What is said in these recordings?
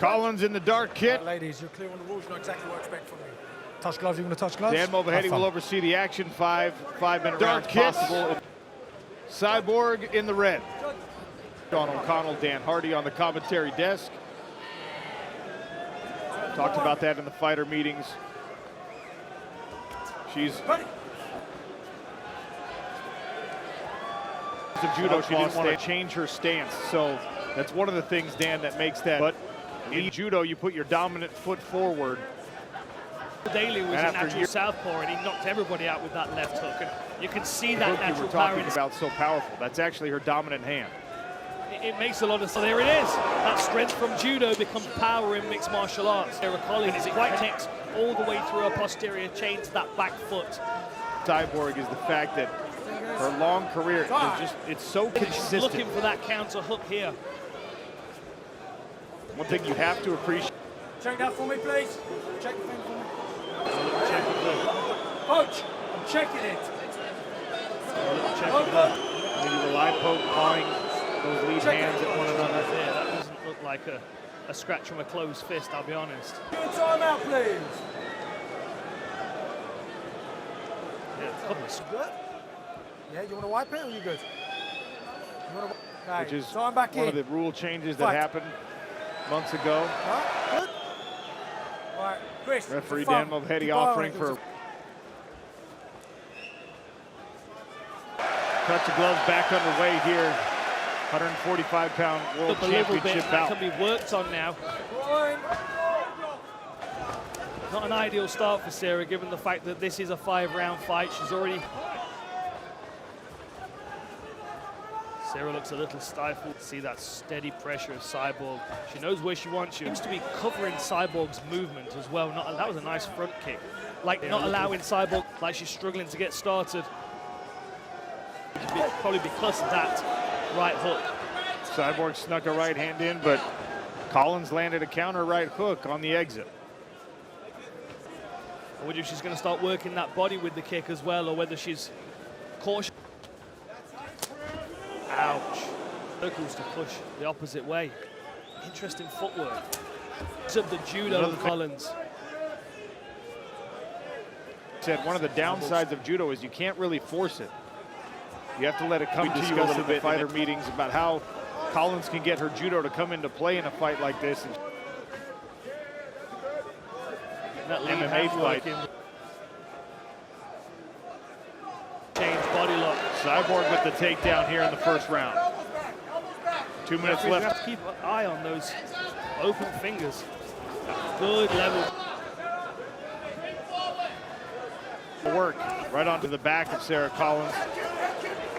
Collins in the dark kit. Ladies, you're clear on the rules. You know exactly what to expect from me. Touch gloves, you want to touch gloves? Dan Mulvaney will oversee the action. 5-minute rounds possible. Cyborg in the red. Sean O'Connell, Dan Hardy on the commentary desk. Talked about that in the fighter meetings. She's judo. She didn't want to change her stance, so that's one of the things, Dan, that makes that. But in judo, you put your dominant foot forward. Daly was a natural southpaw, and he knocked everybody out with that left hook. And you can see that natural you were talking about so powerful. That's actually her dominant hand. It makes a lot of sense. So there it is. That strength from judo becomes power in mixed martial arts. Sara Collins, it connects all the way through her posterior chain to that back foot. Cyborg is the fact that her long career, it's so consistent. She's looking for that counter hook here. One thing you have to appreciate. Check that for me, please. Check the thing for me. Check the glove. Coach, I'm checking it. Check the glove. Maybe the live poke pawing those lead hands at one another. Yeah, that doesn't look like a scratch from a closed fist, I'll be honest. Good time out, please. Yeah, goodness. Good? Yeah, you want to wipe it or you good? Okay, Which is time back one of the rule changes that happened months ago. Good. All right, Chris. Referee Dan Mulvaney offering for touch of gloves back underway here. 145-pound world championship bout. That can be worked on now. Not an ideal start for Sara, given the fact that this is a 5-round fight. She's already. Sara looks a little stifled. See that steady pressure of Cyborg. She knows where she wants you. Seems to be covering Cyborg's movement as well. That was a nice front kick. Like not allowing Cyborg, like she's struggling to get started. Probably because of that right hook. Cyborg snuck a right hand in, but Collins landed a counter right hook on the exit. I wonder if she's going to start working that body with the kick as well, or whether she's cautious. Ouch. Circles to push the opposite way. Interesting footwork. Of the judo of Collins. Said one of the downsides of judo is you can't really force it. You have to let it come to you a little bit. Fighter meetings about how Collins can get her judo to come into play in a fight like this. That MMA fight. Change body lock. Cyborg with the takedown here in the first round. 2 minutes left. You have to keep an eye on those open fingers. Good level. Work right onto the back of Sara Collins.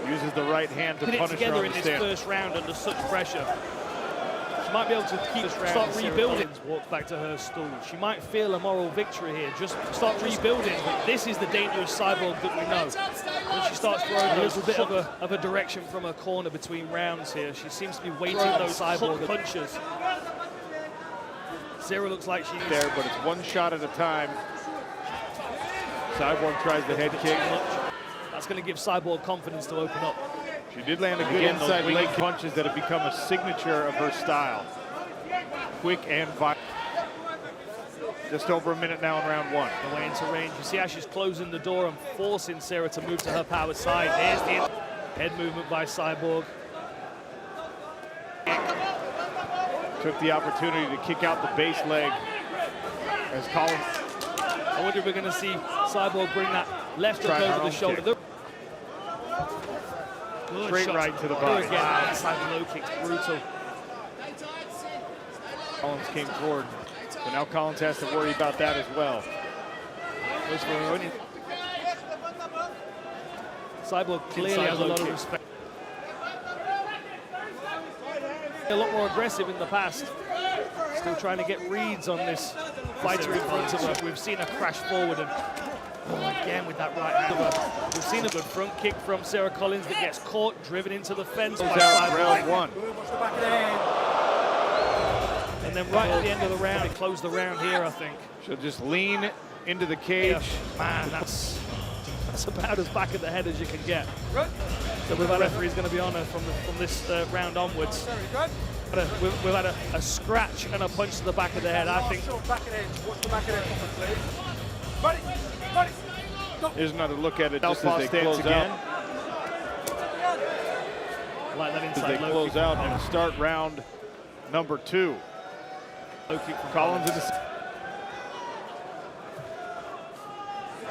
Uses the right hand to punish her on the stand. Put it together in this first round under such pressure. She might be able to keep this round. Start rebuilding. Walks back to her stool. She might feel a moral victory here. Just start rebuilding. But this is the dangerous Cyborg that we know. When she starts throwing a little bit of a direction from her corner between rounds here, she seems to be waiting those Cyborg punches. Sara looks like she's there, but it's one shot at a time. Cyborg tries the head kick. That's going to give Cyborg confidence to open up. She did land a good inside leg punches that have become a signature of her style. Quick and violent. Just over a minute now in round one. Away into range. You see how she's closing the door and forcing Sara to move to her power side. There's the head movement by Cyborg. Took the opportunity to kick out the base leg as Collins. I wonder if we're going to see Cyborg bring that left hook over the shoulder. Straight right to the body. Again, inside low kicks, brutal. Collins came forward, but now Collins has to worry about that as well. Cyborg clearly has a lot of respect. A lot more aggressive in the past. Still trying to get reads on this fighter in front of her. We've seen her crash forward and again with that right hand. We've seen a good front kick from Sara Collins that gets caught, driven into the fence by round one. And then right at the end of the round, it closed the round here, I think. She'll just lean into the cage. Yeah. Man, that's That's about as back of the head as you can get. So we've had a referee's going to be on her from this round onwards. We've had a scratch and a punch to the back of the head. I think. Here's another look at it just as they close again. Like that inside as they close out and start round number 2. Low kick from Collins in the.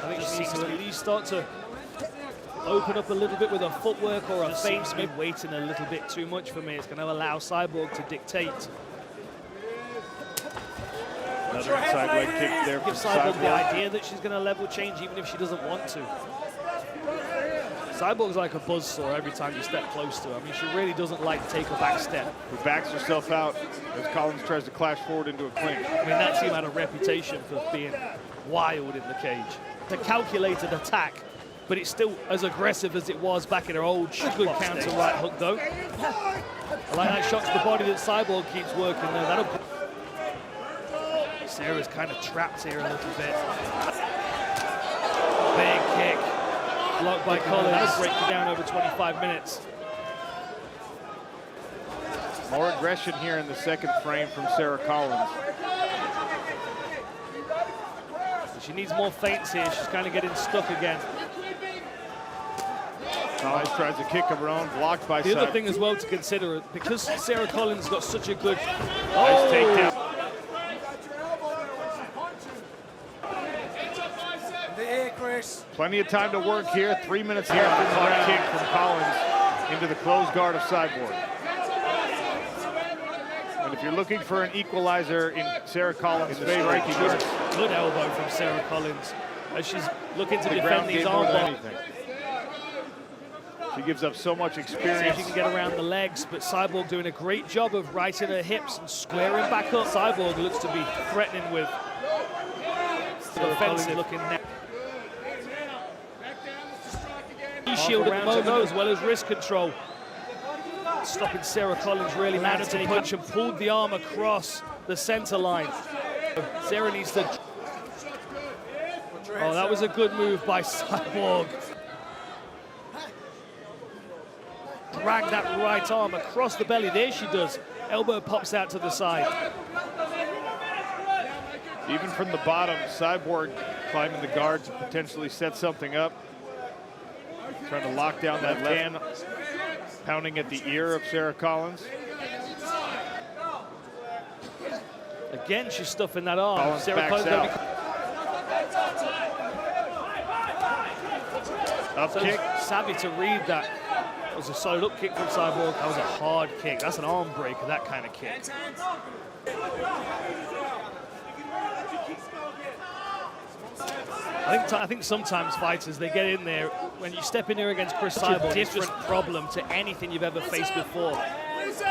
I think she needs to at least start to open up a little bit with her footwork or a feint. Seems waiting a little bit too much for me. It's going to allow Cyborg to dictate. Another inside leg kick there from Give Cyborg the Cyborg. idea that she's going to level change even if she doesn't want to. Cyborg's like a buzzsaw every time you step close to her. I mean, she really doesn't like to take a back step. Who backs herself out as Collins tries to clash forward into a clinch. I mean, that team had a reputation for being wild in the cage. It's a calculated attack, but it's still as aggressive as it was back in her old good counter right hook, though. I like that shot to the body that Cyborg keeps working there. That'll. Sarah's kind of trapped here a little bit. Big kick. Blocked by Collins. That'll break you down over 25 minutes. More aggression here in the second frame from Sara Collins. She needs more feints here. She's kind of getting stuck again. Collins tries a kick of her own, blocked by The other Cyborg. thing as well to consider, because Sara Collins got such a good... Nice takedown. Cris. Plenty of time to work here. 3 minutes here on the clock. Kick from Collins into the closed guard of Cyborg. And if you're looking for an equalizer in Sara Collins' favor, Good elbow from Sara Collins as she's looking to the defend ground these game more than armbar. anything. She gives up so much See experience. if she can get around the legs, but Cyborg doing a great job of righting her hips and squaring back up. Cyborg looks to be threatening with the offensive looking neck. Shield at the moment as well as wrist control. Stopping Sara Collins really managed to punch and pulled the arm across the center line. Sara needs to... Oh, that was a good move by Cyborg. Drag that right arm across the belly. There she does. Elbow pops out to the side. Even from the bottom, Cyborg climbing the guard to potentially set something up. Trying to lock down that left hand, pounding at the ear of Sara Collins. Again, she's stuffing that arm. Collins Sara backs Collins out. Up kick. Savvy to read that. That was a solid up kick from Cyborg. That was a hard kick. That's an arm breaker, that kind of kick. I think sometimes fighters, they get in there, when you step in here against Cris Cyborg, it's a different problem to anything you've ever faced before.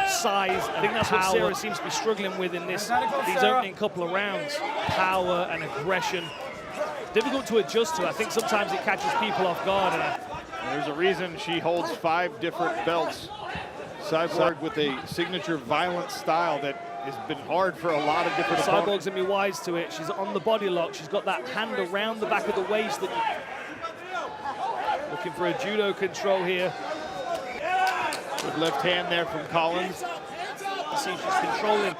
Size, I think that's what Sara seems to be struggling with in these opening couple of rounds. Power and aggression. Difficult to adjust to. I think sometimes it catches people off guard. And there's a reason she holds 5 different belts. Cyborg with a signature violent style that has been hard for a lot of different opponents. Cyborg's gonna be wise to it. She's on the body lock. She's got that hand around the back of the waist. Looking for a judo control here. Good left hand there from Collins. You see she's controlling.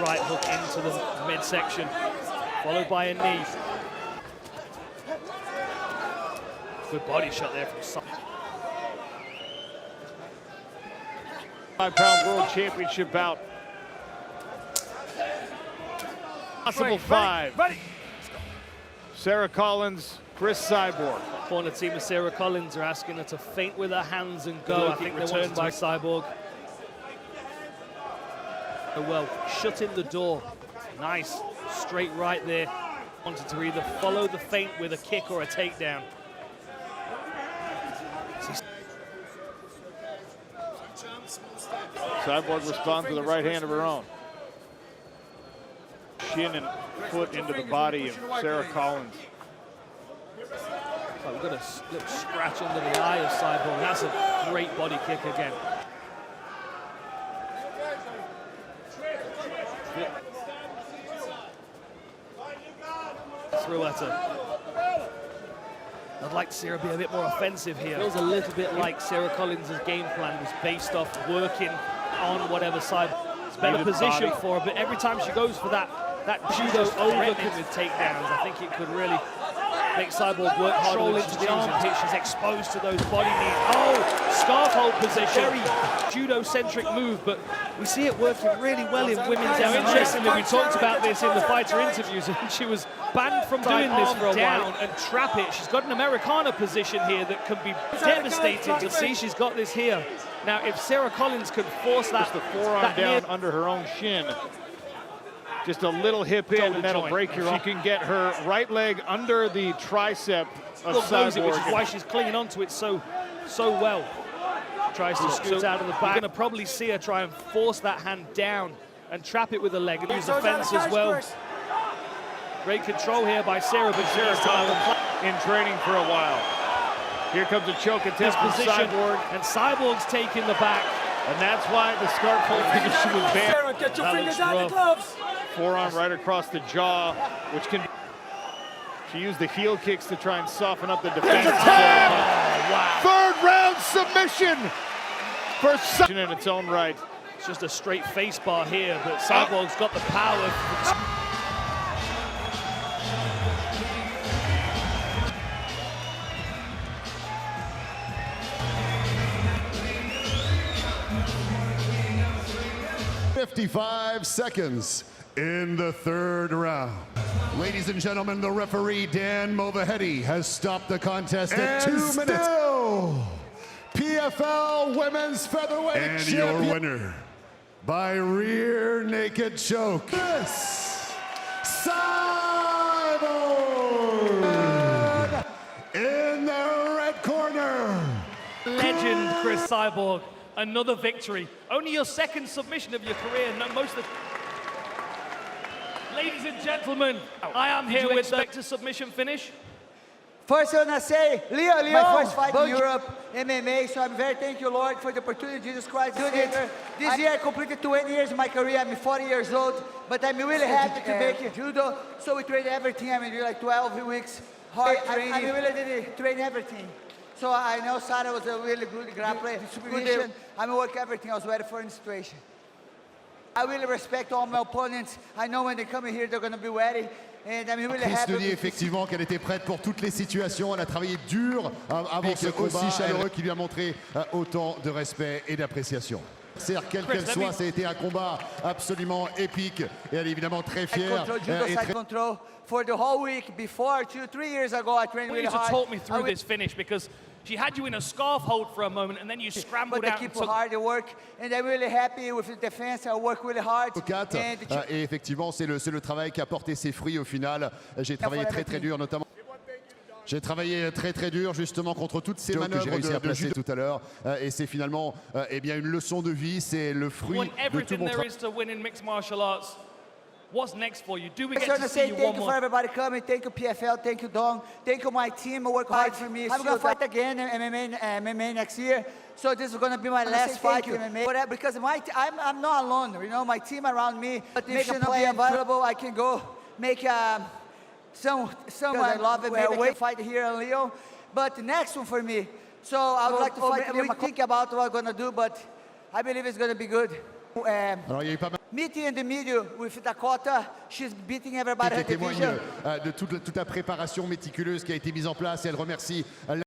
Right hook into the midsection, followed by a knee. Good body shot there from Sara. 5-pound world championship bout. Possible 5. Ready. Sara Collins, Cris Cyborg. Corner team of Sara Collins are asking her to feint with her hands and go. I think returned by Cyborg. Oh, well, shutting the door. Nice, straight right there. Wanted to either follow the feint with a kick or a takedown. Cyborg responds with a right hand of her own. Shin and foot into the body of Sara Collins. Oh, we've got a little scratch under the eye of Cyborg. That's a great body kick again. threw at her. I'd like to see her be a bit more offensive here. It feels a little bit like Sarah Collins' game plan was based off working on whatever side. It's better position for her, but every time she goes for that judo overcommit with takedowns, I think it could really make Cyborg work harder. Roll into the armpit, she's exposed to those body knees. Oh, scarf hold position. Very judo-centric move, but we see it working really well in women's. Now, interestingly, we talked about this in the fighter interviews, and she was banned from doing this for a while. And trap it. She's got an Americana position here that can be devastating to see. She's got this here. Now, if Sarah Collins could force that, the forearm down under her own shin. Just a little hip in, and that'll break your arm. She can get her right leg under the tricep of Cyborg. Which is why she's clinging onto it so well. Tries to scoot out of the back. You're going to probably see her try and force that hand down and trap it with the leg and use the fence as well. Great control here by Sarah, but Sarah's in training for a while. Here comes a choke attempt from Cyborg. And Cyborg's taking the back. And that's why the scarf hold position was banned. Sarah, get your fingers out of the gloves. Forearm right across the jaw, which can... She used the heel kicks to try and soften up the defense. Wow. Third round submission for Cyborg in its own right. It's just a straight face bar here, but Cyborg's got the power. "55 seconds in the third round. Ladies and gentlemen, the referee, Dan Movaheady, has stopped the contest at 2 minutes. Still, PFL Women's Featherweight and Champion. Your winner, by rear naked choke, Cris Cyborg. In the red corner, Legend Cris Cyborg. Another victory. Only your second submission of your career. No, most of. Ladies and gentlemen, I am here with the submission finish. First, I want to say, my first fight in Europe, MMA, so I'm very thank you, Lord, for the opportunity, Jesus Christ. This year I completed 20 years of my career. I'm 40 years old, but I'm really happy to make it judo. So we train everything. I mean, like 12 weeks, hard training. I really did train everything. So I know Sara was a really good grappler. Good, I'm going to work everything. I was ready for any situation. I really respect all my opponents. I know when they come in here, they're going to be ready. And I'm really happy. Cris dit effectivement qu'elle était prête pour toutes les situations. Elle a travaillé dur avant ce combat aussi chaleureux qui lui a montré autant de respect et d'appréciation. Quelle qu'elle soit, ça a été un combat absolument épique et elle est évidemment très fière. Control for the whole week before 2-3 years ago, I trained really hard. You talk me through this finish because she had you in a scarf hold for a moment and then you scrambled out. But I keep hard to work and I'm really happy with the defense. I work really hard. Et effectivement, c'est le travail qui a porté ses fruits au final. J'ai travaillé très dur, notamment. J'ai travaillé très dur justement contre toutes ces manœuvres que j'ai réussi à placer tout à l'heure et c'est finalement eh bien une leçon de vie, c'est le fruit de tout mon travail. What's next for you? Do we get to see you one more? Thank you for everybody coming. Thank you PFL. Thank you Dong. Thank you my team. Work hard for me. I'm gonna fight again in MMA next year. So this is gonna be my last fight in MMA. But because I'm not alone. You know, my team around me. But if you be available, I can go make some I love it. Maybe I can fight here in Lyon. But the next one for me. So I would like to fight. We think about what I'm gonna do, but I believe it's gonna be good. Meeting in the middle with Dakota, she's beating everybody. Elle témoigne de toute la préparation méticuleuse qui a été mise en place et elle remercie